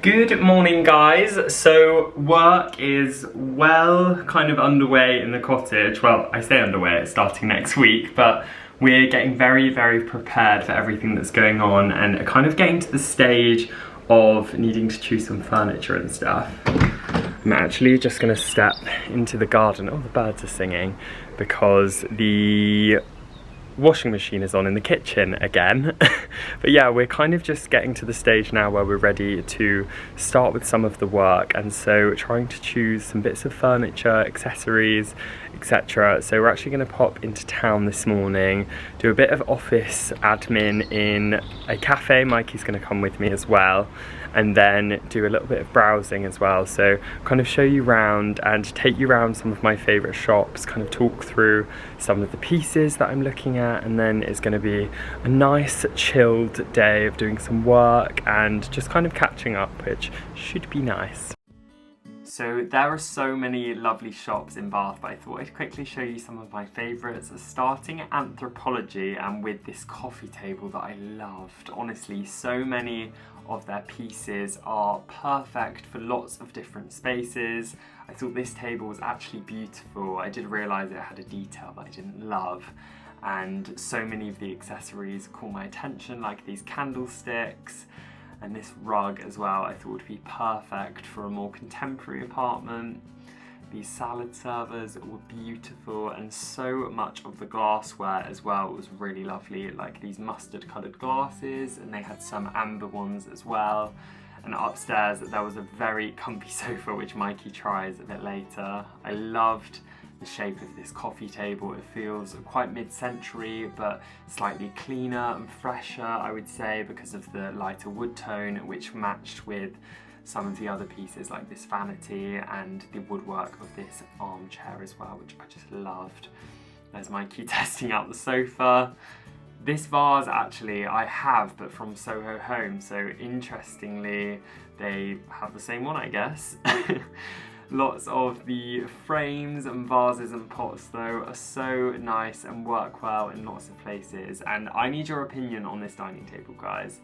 Good morning, guys. So work is well kind of underway in the cottage. Well, I say underway, it's starting next week, but we're getting very prepared for everything that's going on and kind of getting to the stage of needing to choose some furniture and stuff. I'm actually just gonna step into the garden. Oh, the birds are singing because the washing machine is on in the kitchen again. But yeah, we're kind of just getting to the stage now where we're ready to start with some of the work, and so trying to choose some bits of furniture, accessories, etc. So we're actually going to pop into town this morning, do a bit of office admin in a cafe. Mikey's going to come with me as well, and then do a little bit of browsing as well. So kind of show you around and take you around some of my favourite shops, kind of talk through some of the pieces that I'm looking at, and then it's going to be a nice chilled day of doing some work and just kind of catching up, which should be nice. So there are so many lovely shops in Bath, but I thought I'd quickly show you some of my favourites, starting at Anthropology and with this coffee table that I loved. Honestly, so many of their pieces are perfect for lots of different spaces. I thought this table was actually beautiful. I did realise it had a detail that I didn't love, and so many of the accessories caught my attention, like these candlesticks. And this rug as well, I thought would be perfect for a more contemporary apartment. These salad servers were beautiful, and so much of the glassware as well was really lovely, like these mustard coloured glasses, and they had some amber ones as well. And upstairs there was a very comfy sofa which Mikey tries a bit later. I loved the shape of this coffee table. It feels quite mid-century but slightly cleaner and fresher, I would say, because of the lighter wood tone, which matched with some of the other pieces like this vanity and the woodwork of this armchair as well, which I just loved. There's Mikey testing out the sofa. This vase actually I have, but from Soho Home, so interestingly they have the same one, I guess. Lots of the frames and vases and pots though are so nice and work well in lots of places, and I need your opinion on this dining table, guys.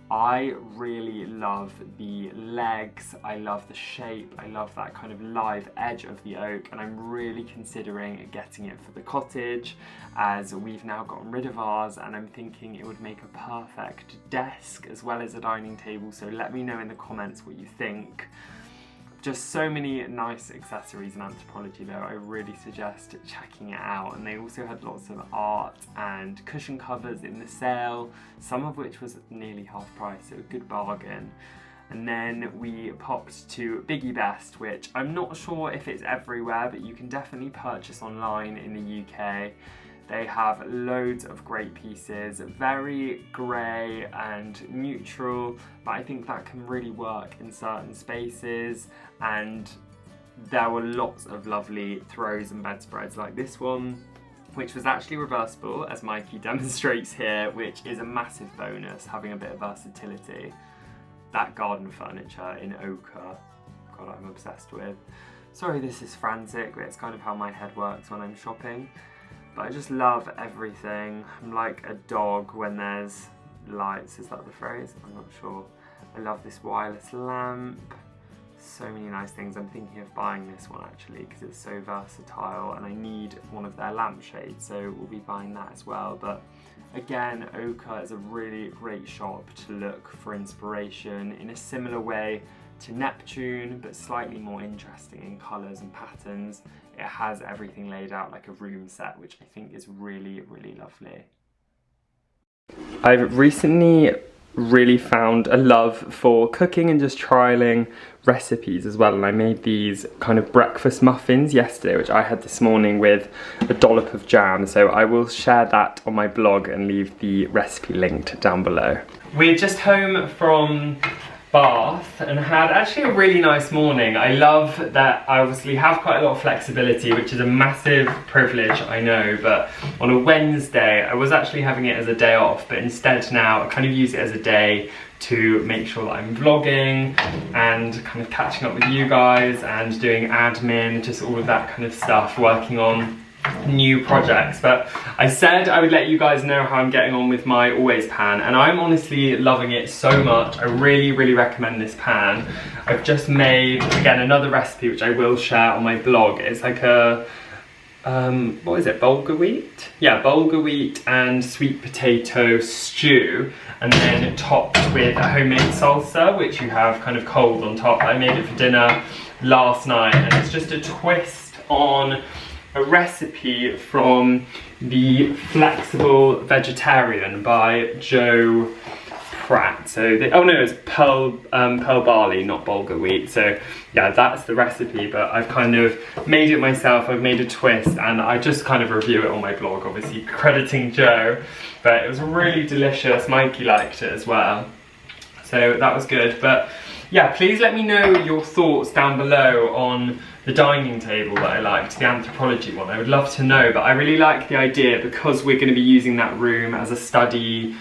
I really love the legs, I love the shape, I love that kind of live edge of the oak, and I'm really considering getting it for the cottage as we've now gotten rid of ours, and I'm thinking it would make a perfect desk as well as a dining table, so let me know in the comments what you think. Just so many nice accessories in Anthropology though, I really suggest checking it out. And they also had lots of art and cushion covers in the sale, some of which was nearly half price, so a good bargain. And then we popped to Biggie Best, which I'm not sure if it's everywhere, but you can definitely purchase online in the UK. They have loads of great pieces, very grey and neutral, but I think that can really work in certain spaces. And there were lots of lovely throws and bedspreads like this one, which was actually reversible, as Mikey demonstrates here, which is a massive bonus, having a bit of versatility. That garden furniture in ochre, God, I'm obsessed with. Sorry this is frantic, but it's kind of how my head works when I'm shopping. But I just love everything. I'm like a dog when there's lights, is that the phrase? I'm not sure. I love this wireless lamp. So many nice things. I'm thinking of buying this one actually because it's so versatile, and I need one of their lampshades, so we'll be buying that as well. But again, ochre is a really great shop to look for inspiration in a similar way to Neptune, but slightly more interesting in colours and patterns. It has everything laid out like a room set, which I think is really lovely. I've recently really found a love for cooking and just trialing recipes as well, and I made these kind of breakfast muffins yesterday, which I had this morning with a dollop of jam, so I will share that on my blog and leave the recipe linked down below. We're just home from Bath and had actually a really nice morning. I love that I obviously have quite a lot of flexibility, which is a massive privilege, I know, but on a Wednesday I was actually having it as a day off, but instead now I kind of use it as a day to make sure that I'm vlogging and kind of catching up with you guys and doing admin, just all of that kind of stuff, working on new projects, but I said I would let you guys know how I'm getting on with my Always pan, and I'm honestly loving it so much. I really recommend this pan. I've just made, again, another recipe which I will share on my blog. It's like a, what is it, bulgur wheat? Yeah, bulgur wheat and sweet potato stew, and then topped with a homemade salsa, which you have kind of cold on top. I made it for dinner last night, and it's just a twist on a recipe from the Flexible Vegetarian by Joe Pratt. So, oh no, it's pearl barley, not bulgur wheat. So yeah, that's the recipe, but I've kind of made it myself. I've made a twist, and I just kind of review it on my blog, obviously crediting Joe. But it was really delicious. Mikey liked it as well, so that was good. But yeah, please let me know your thoughts down below on the dining table that I liked, the Anthropology one. I would love to know, but I really like the idea, because we're going to be using that room as a study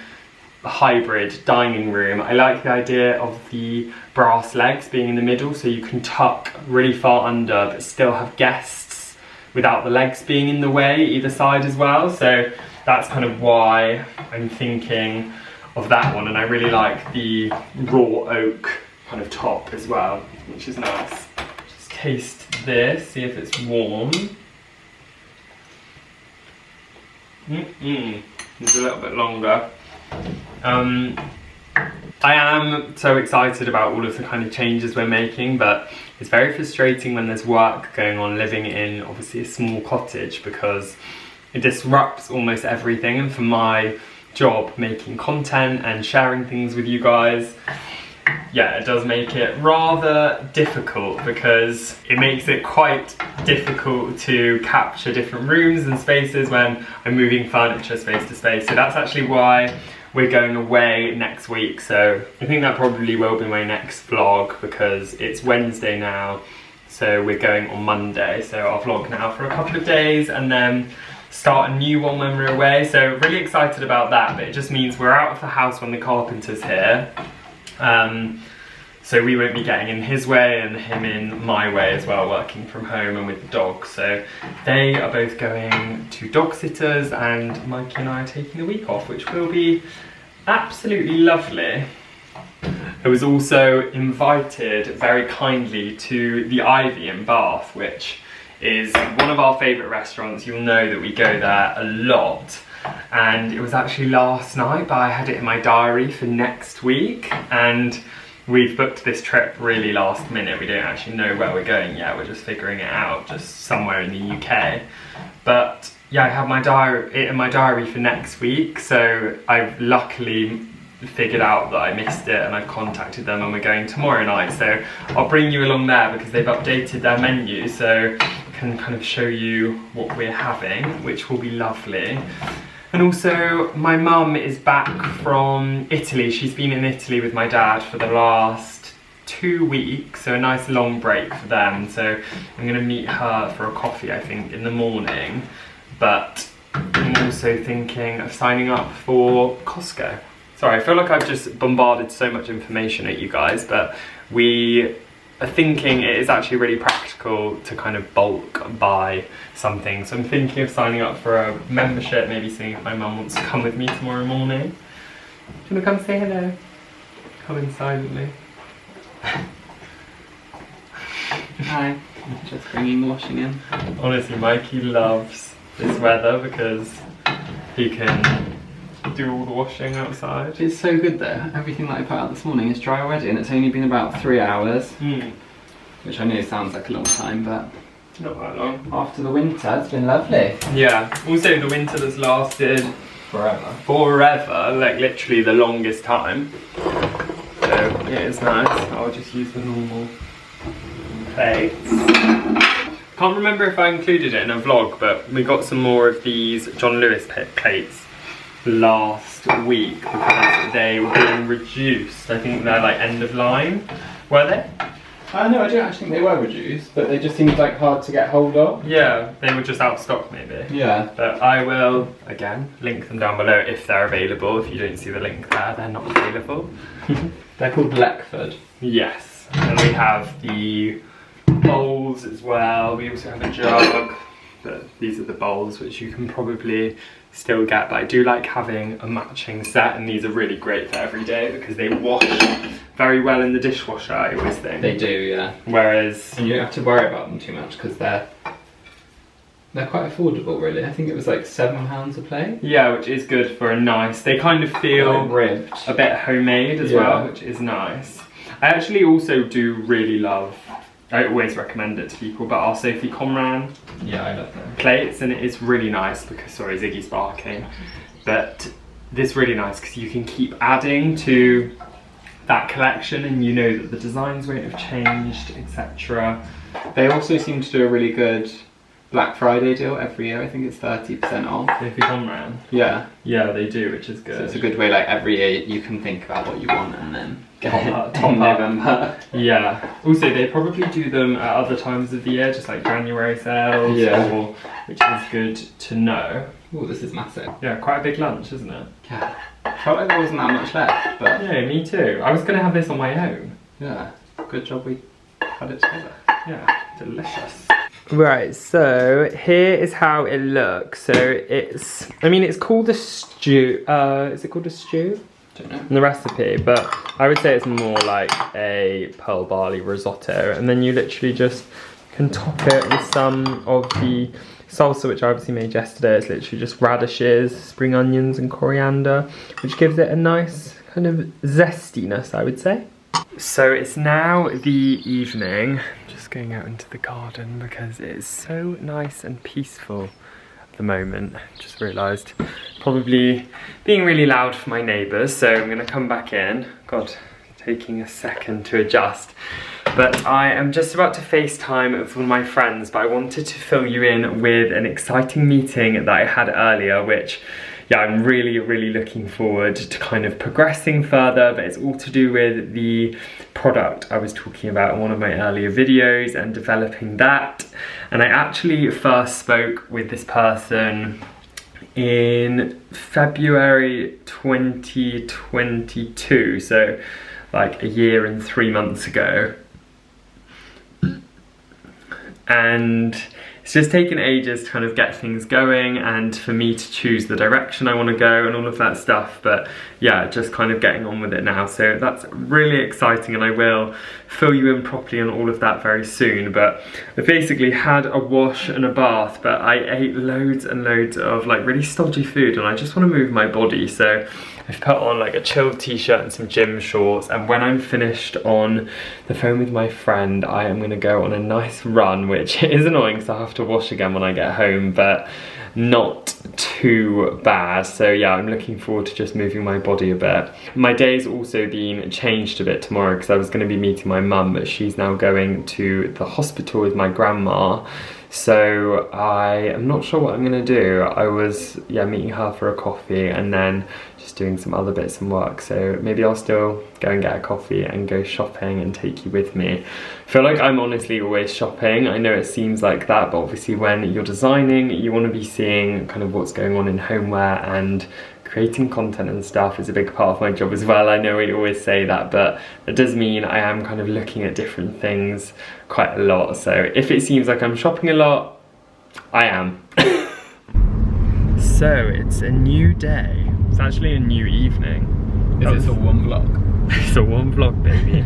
hybrid dining room. I like the idea of the brass legs being in the middle, so you can tuck really far under but still have guests without the legs being in the way either side as well. So that's kind of why I'm thinking of that one, and I really like the raw oak kind of top as well, which is nice. Just taste this, see if it's warm. It's a little bit longer. I am so excited about all of the kind of changes we're making, but it's very frustrating when there's work going on living in obviously a small cottage, because it disrupts almost everything. And for my job, making content and sharing things with you guys, yeah, it does make it rather difficult, because it makes it quite difficult to capture different rooms and spaces when I'm moving furniture space to space. So that's actually why we're going away next week. So I think that probably will be my next vlog, because it's Wednesday now, so we're going on Monday. So I'll vlog now for a couple of days and then start a new one when we're away. So really excited about that, but it just means we're out of the house when the carpenter's here. So we won't be getting in his way and him in my way as well, working from home and with the dogs. So they are both going to dog sitters, and Mikey and I are taking a week off, which will be absolutely lovely. I was also invited very kindly to the Ivy in Bath, which is one of our favourite restaurants. You'll know that we go there a lot. And it was actually last night, but I had it in my diary for next week, and we've booked this trip really last minute. We don't actually know where we're going yet, we're just figuring it out, just somewhere in the UK. But yeah, I have it in my diary for next week, so I've luckily figured out that I missed it, and I've contacted them, and we're going tomorrow night. So I'll bring you along there, because they've updated their menu, so I can kind of show you what we're having, which will be lovely. And also, my mum is back from Italy. She's been in Italy with my dad for the last 2 weeks, so a nice long break for them. So I'm going to meet her for a coffee, I think, in the morning. But I'm also thinking of signing up for Costco. Sorry, I feel like I've just bombarded so much information at you guys, but we are thinking it is actually really practical to kind of bulk buy something. So I'm thinking of signing up for a membership, maybe seeing if my mum wants to come with me tomorrow morning. Do you want to come say hello? Come in silently. Hi, just bringing the washing in. Honestly, Mikey loves this weather because he can do all the washing outside. It's so good though. Everything that I put out this morning is dry already, and it's only been about 3 hours. Which I know sounds like a long time, but not that long. After the winter, it's been lovely. Yeah, also the winter that's lasted forever, like literally the longest time. So it is nice. I'll just use the normal plates. Can't remember if I included it in a vlog, but we got some more of these John Lewis plates last week because they were being reduced. I think they're like end of line. Were they? No, I don't actually think they were reduced, but they just seemed like hard to get hold of. Yeah, they were just out of stock maybe. Yeah. But I will, again, link them down below if they're available. If you don't see the link there, they're not available. They're called Blackford. Yes. And we have the bowls as well. We also have a jug. but these are the bowls which you can probably still get, but I do like having a matching set, and these are really great for every day because they wash very well in the dishwasher, I always think. They do, yeah. Whereas... And you don't have to worry about them too much because they're quite affordable, really. I think it was like £7 a plate. Yeah, which is good for a nice... They kind of feel ribbed. A bit homemade as well, which is nice. I actually also do really love... I always recommend it to people, but our Sophie Comran I love them. Plates, and it is really nice because, sorry, Ziggy's barking, but this is really nice because you can keep adding to that collection and you know that the designs won't have changed, etc. They also seem to do a really good Black Friday deal every year. I think it's 30% off. Sophie Comran? Yeah. Yeah, they do, which is good. So it's a good way, like every year you can think about what you want and then top in November. Yeah. Also, they probably do them at other times of the year, just like January sales, or, which is good to know. Oh, this is massive. Yeah, quite a big lunch, isn't it? Yeah. Felt like there wasn't that much left, but... Yeah, me too. I was going to have this on my own. Yeah. Good job we had it together. Yeah, delicious. Right, so here is how it looks. So it's, I mean, it's called a stew. Is it called a stew? Don't know. In the recipe, but I would say it's more like a pearl barley risotto, and then you literally just can top it with some of the salsa, which I obviously made yesterday. It's literally just radishes, spring onions and coriander, which gives it a nice kind of zestiness, I would say. So it's now the evening. Just going out into the garden because it is so nice and peaceful at the moment. Just realised probably being really loud for my neighbours, so I'm going to come back in. God, taking a second to adjust. But I am just about to FaceTime with one of my friends, but I wanted to fill you in with an exciting meeting that I had earlier, which, yeah, I'm really, really looking forward to kind of progressing further, but it's all to do with the product I was talking about in one of my earlier videos and developing that. And I actually first spoke with this person in February 2022, so like a year and 3 months ago. And it's just taken ages to kind of get things going and for me to choose the direction I want to go and all of that stuff, but yeah, just kind of getting on with it now. So that's really exciting, and I will fill you in properly on all of that very soon. But I basically had a wash and a bath, but I ate loads and loads of like really stodgy food and I just want to move my body. So I've put on like a chilled t-shirt and some gym shorts, and when I'm finished on the phone with my friend, I am going to go on a nice run, which is annoying because I have to wash again when I get home, but not too bad. So yeah, I'm looking forward to just moving my body a bit. My day's also been changed a bit tomorrow because I was going to be meeting my mum, but she's now going to the hospital with my grandma. So I am not sure what I'm going to do. I was, yeah, meeting her for a coffee and then just doing some other bits and work. So maybe I'll still go and get a coffee and go shopping and take you with me. I feel like I'm honestly always shopping. I know it seems like that, but obviously when you're designing, you want to be seeing kind of what's going on in homeware, and creating content and stuff is a big part of my job as well. I know we always say that, but it does mean I am kind of looking at different things quite a lot. So if it seems like I'm shopping a lot, I am. So it's a new day. It's actually a new evening. It's a one vlog. It's a one vlog, baby.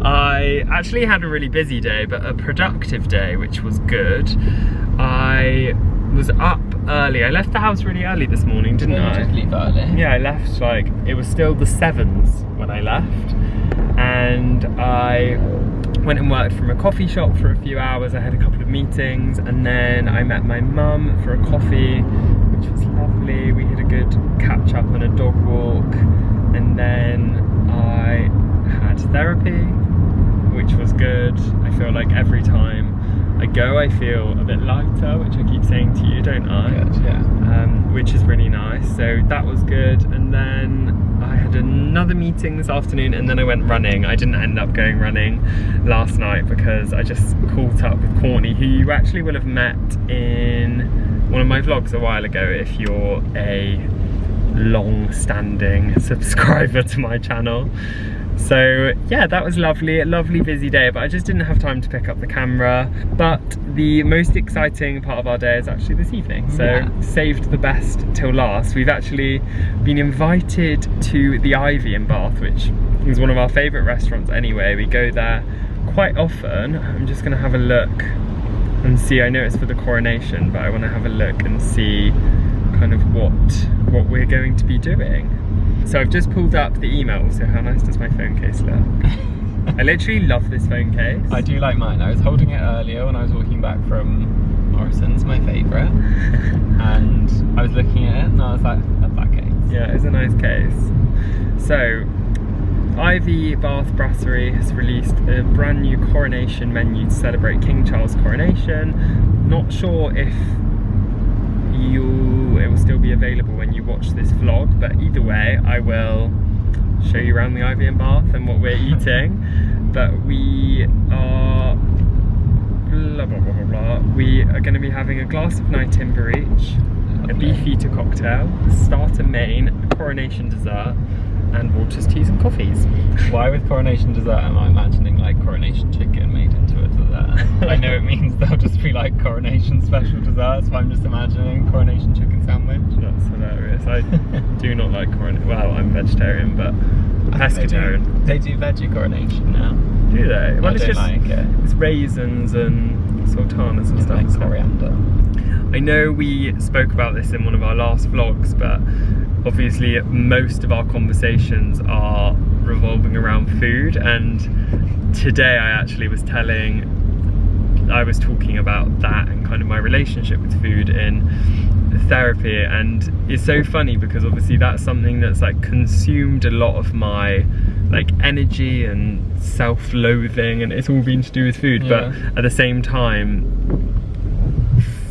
I actually had a really busy day, but a productive day, which was good. I was up early. I left the house really early this morning, didn't I? You did leave early. Yeah, I left like, it was still the 7s when I left. And I went and worked from a coffee shop for a few hours. I had a couple of meetings, and then I met my mum for a coffee, which was lovely. We had a good catch up on a dog walk, and then I had therapy, which was good. I feel like every time I go, I feel a bit lighter, which I keep saying to you, don't I? Good, yeah. Which is really nice. So that was good. And then I had another meeting this afternoon, and then I went running. I didn't end up going running last night because I just caught up with Courtney, who you actually will have met in one of my vlogs a while ago if you're a long-standing subscriber to my channel. So yeah, that was lovely, a lovely busy day, but I just didn't have time to pick up the camera. But the most exciting part of our day is actually this evening, so saved the best till last. We've actually been invited to the Ivy in Bath, which is one of our favourite restaurants anyway. We go there quite often. I'm just gonna have a look and see. I know it's for the coronation, but I want to have a look and see kind of what we're going to be doing. So I've just pulled up the email. So how nice does my phone case look? I literally love this phone case. I do like mine. I was holding it earlier when I was walking back from Morrison's, my favourite, and I was looking at it and I was like, I love that case. Yeah, it's a nice case. So Ivy Bath Brasserie has released a brand new coronation menu to celebrate King Charles' coronation. Not sure if it will still be available when you watch this vlog, but either way I will show you around the Ivy in Bath and what we're eating. But we are blah blah blah blah blah. We are going to be having a glass of night timber each, a beefeater cocktail, a starter main, a coronation dessert, and waters, teas and coffees. Why with coronation dessert am I imagining like coronation chicken made into a dessert? I know it means they'll just be like coronation special desserts, but I'm just imagining coronation chicken sandwich. That's hilarious. I do not like coronation. Well, I'm vegetarian, but pescatarian. They do veggie coronation now. Do they? Well, I don't like it. It's raisins and sultanas and stuff. Like coriander. I know we spoke about this in one of our last vlogs, but obviously most of our conversations are revolving around food, and today I actually was talking about that and kind of my relationship with food in therapy, and it's so funny because obviously that's something that's like consumed a lot of my like energy and self-loathing, and it's all been to do with food. But at the same time,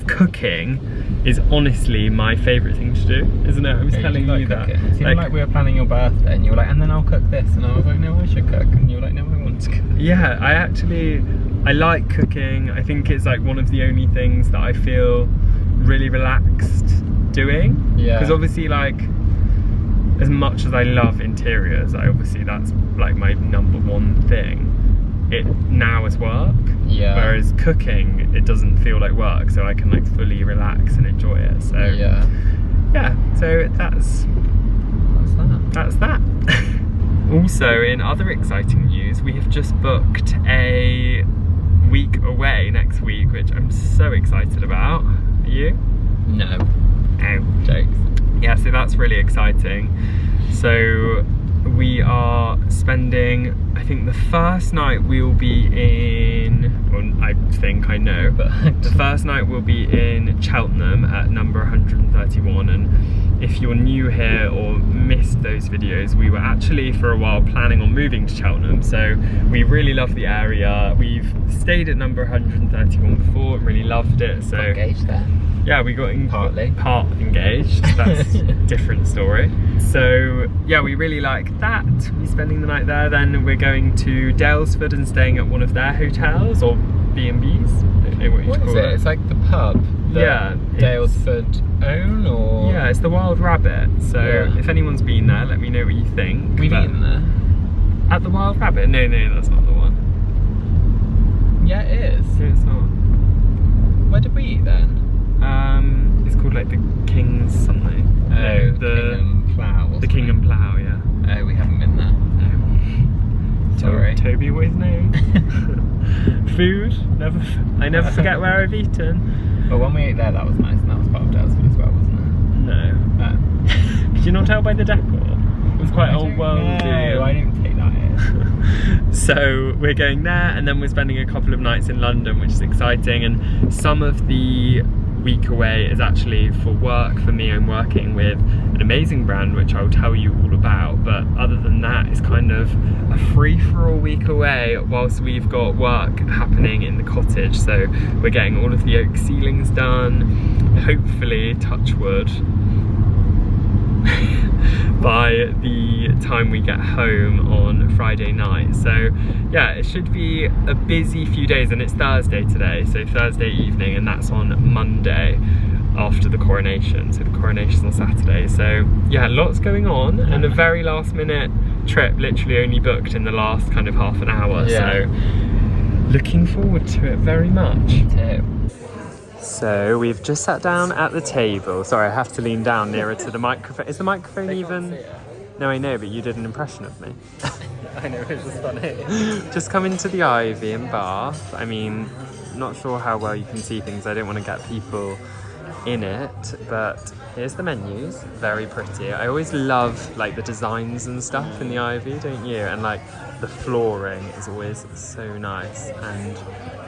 cooking is honestly my favourite thing to do, isn't it? I was telling you that. It seemed like we were planning your birthday and you were like, and then I'll cook this, and I was like, no, I should cook, and you were like, no, I want to cook. Yeah, I like cooking. I think it's like one of the only things that I feel really relaxed doing. Yeah. Because obviously, like, as much as I love interiors, obviously that's like my #1 thing. It now is work. Yeah. Whereas cooking, it doesn't feel like work, so I can like fully relax and enjoy it. So yeah. So that's that. Also, in other exciting news, we have just booked a week away next week, which I'm so excited about. Are you? No. Oh, jokes. Yeah, so that's really exciting. So we are spending, I think the first night we'll be in, well, I think I know, but the first night we'll be in Cheltenham at number 131. And if you're new here or missed those videos, we were actually for a while planning on moving to Cheltenham, so we really love the area. We've stayed at number 131 before and really loved it. So engaged there. Yeah, we got part engaged. That's a different story. So yeah, we really like that. We're spending the night there. Then we're going to Dalesford and staying at one of their hotels or B&Bs. Don't know what you call it. It's like the pub. Yeah. Dalesford own, or yeah, it's the Wild Rabbit. So if anyone's been there, let me know what you think. We've eaten there. At the Wild Rabbit? No, that's not the one. Yeah, it is. No, it's not. Where did we eat then? It's called like the King's something. Oh, the King and Plough. The King and Plough, yeah. Oh, we haven't been there. No. Sorry. Toby, what his name? Food. I never forget where I've eaten. Well, when we ate there, that was nice, and that was part of Dalesford as well, wasn't it? No. Could you not tell by the decor? It was quite old world. No, I didn't take that in. So we're going there, and then we're spending a couple of nights in London, which is exciting. And some of the week away is actually for work. For me, I'm working with an amazing brand which I'll tell you all about, but other than that, it's kind of a free-for-all week away whilst we've got work happening in the cottage. So we're getting all of the oak ceilings done, hopefully, touch wood, by the time we get home on Friday night. So yeah, it should be a busy few days, and it's Thursday today, so Thursday evening, and that's on Monday. after the coronation. So the coronation's on Saturday. So yeah, lots going on, and a very last minute trip, literally only booked in the last kind of half an hour. So looking forward to it very much. So we've just sat down at the table. Sorry, I have to lean down nearer to the microphone. Is the microphone even? No, I know, but you did an impression of me. I know, it was just funny. Just come into the Ivy in Bath. I mean, not sure how well you can see things. I don't want to get people in it, but here's the menus. Very pretty. I always love like the designs and stuff in the Ivy, don't you? And like the flooring is always so nice, and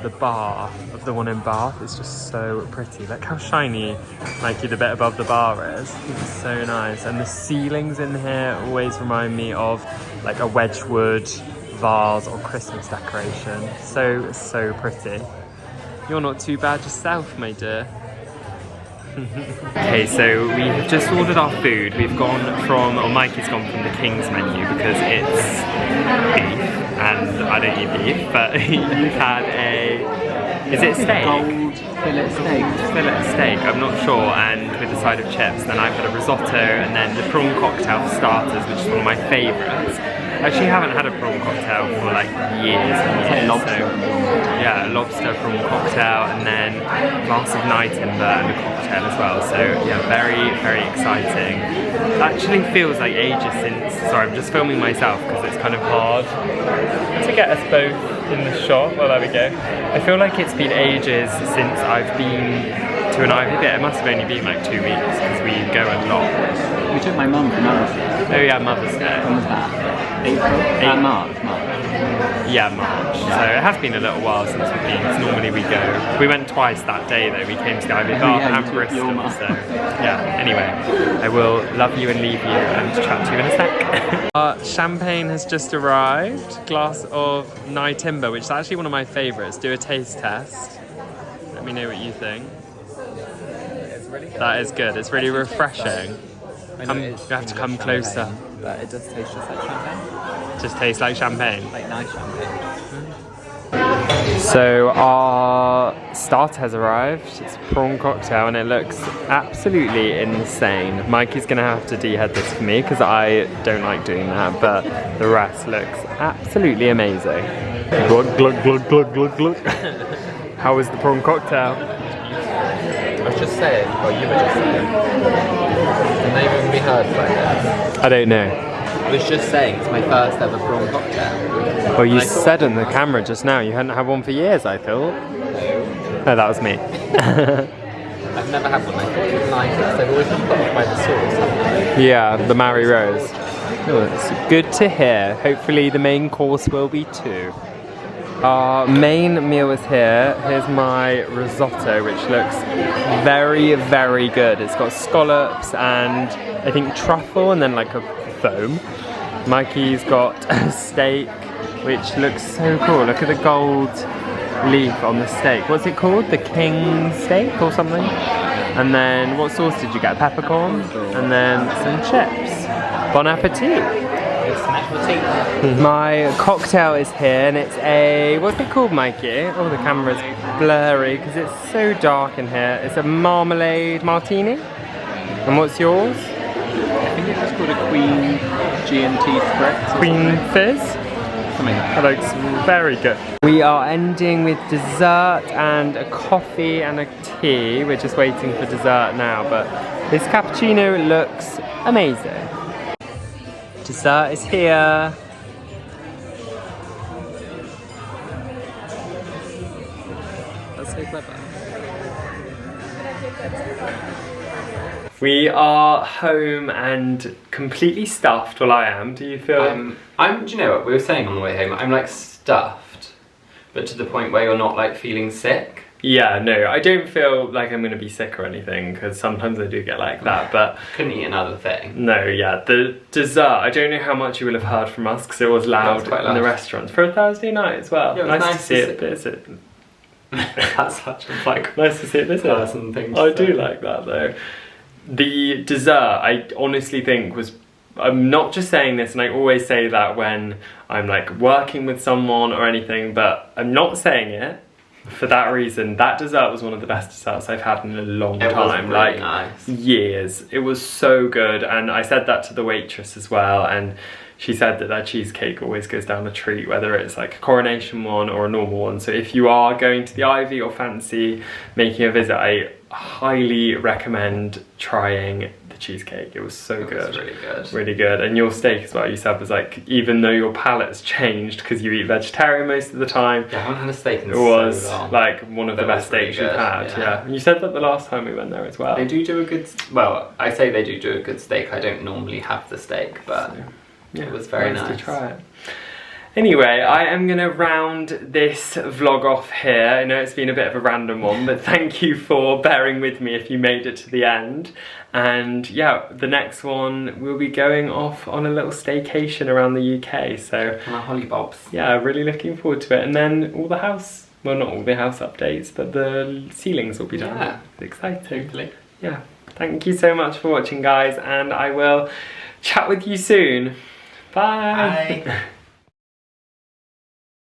the bar of the one in Bath is just so pretty. Look how shiny like the bit above the bar is. It's so nice, and the ceilings in here always remind me of like a Wedgwood vase or Christmas decoration. So pretty. You're not too bad yourself, my dear. Okay, so we have just ordered our food. We've gone from, or Mikey's gone from the King's menu because it's beef, and I don't eat beef, but you've had is it steak? Gold fillet steak. Fillet steak, I'm not sure, and with a side of chips. Then I've had a risotto, and then the prawn cocktail for starters, which is one of my favourites. I actually haven't had a prawn cocktail for like years and years. Lobster. Yeah, a lobster prawn cocktail, and then a glass of night timber and a cocktail as well. So yeah, very exciting. It actually feels like ages since. Sorry, I'm just filming myself because it's kind of hard to get us both in the shot. Well, there we go. I feel like it's been ages since I've been to an Ivy bit. It must have only been like 2 weeks because we go a lot. We took my mum for Mother's Day. Oh yeah, Mother's Day. When was that? April? March. Yeah, March. So it has been a little while since we've been, because normally we go. We went twice that day though. We came to the Ivy Bath and Bristol. So yeah, anyway, I will love you and leave you and chat to you in a sec. Champagne has just arrived. Glass of night timber, which is actually one of my favourites. Do a taste test. Let me know what you think. It's really good. That is good. It's really refreshing. You have to come closer. But it does taste just like champagne. Just tastes like champagne. Like nice champagne. So our starter has arrived. It's a prawn cocktail and it looks absolutely insane. Mikey's gonna have to dehead this for me because I don't like doing that, but the rest looks absolutely amazing. Glug, glug, glug, glug, glug, glug. How was the prawn cocktail? I was just saying, well, you were just saying. Can they even be heard like this? I don't know. I was just saying, it's my first ever prawn cocktail. Well, you said on the camera just now you hadn't had one for years, I thought. No, that was me. I've never had one. I thought you'd like it. They've always been put off by the sauce, haven't they? Yeah, the Mary Rose. Oh, it's good to hear. Hopefully the main course will be too. Our main meal is here. Here's my risotto, which looks very, very good. It's got scallops and I think truffle and then like a foam. Mikey's got a steak, which looks so cool. Look at the gold leaf on the steak. What's it called? The king steak or something? And then what sauce did you get? Peppercorn? And then some chips. Bon appetit. My cocktail is here and it's a, what's it called, Mikey? Oh, the camera's blurry because it's so dark in here. It's a marmalade martini. And what's yours? I think it's just called a Queen G&T Spritz. Queen Fizz? Something like That looks very good. We are ending with dessert and a coffee and a tea. We're just waiting for dessert now, but this cappuccino looks amazing. Dessert is here. That's so clever. We are home and completely stuffed. Well, I am. Do you feel? Do you know what we were saying on the way home? I'm like stuffed, but to the point where you're not like feeling sick. Yeah, no, I don't feel like I'm going to be sick or anything because sometimes I do get like that, but... Couldn't eat another thing. No, yeah, the dessert, I don't know how much you will have heard from us because it was loud in the restaurant for a Thursday night as well. Yeah, nice to see it busy. That's such a like Nice to see it busy. person thing to I say. do like that though. The dessert, I honestly think was... I'm not just saying this, and I always say that when I'm like working with someone or anything, but I'm not saying it. for that reason, that dessert was one of the best desserts I've had in a long time. It was really like nice. Years. It was so good, and I said that to the waitress as well, and she said that their cheesecake always goes down a treat, whether it's like a coronation one or a normal one. So if you are going to the Ivy or fancy making a visit, I highly recommend trying the cheesecake. It was so good. It was really good. Really good. And your steak as well, you said, was like, even though your palate's changed because you eat vegetarian most of the time, Yeah, I haven't had a steak in it was so long. like one of the That best was really steaks you've good, had. yeah. Yeah. You said that the last time we went there as well. They do a good, well, I say they do a good steak. I don't normally have the steak, but So, yeah, it was very nice to try it. Anyway, I am going to round this vlog off here. I know it's been a bit of a random one, but thank you for bearing with me if you made it to the end. And yeah, the next one, we'll be going off on a little staycation around the UK. So on our holly bobs. yeah, really looking forward to it. And then all the house, well, not all the house updates, but the ceilings will be done. Yeah. It's exciting. Hopefully. Yeah, thank you so much for watching, guys, and I will chat with you soon. Bye. Bye.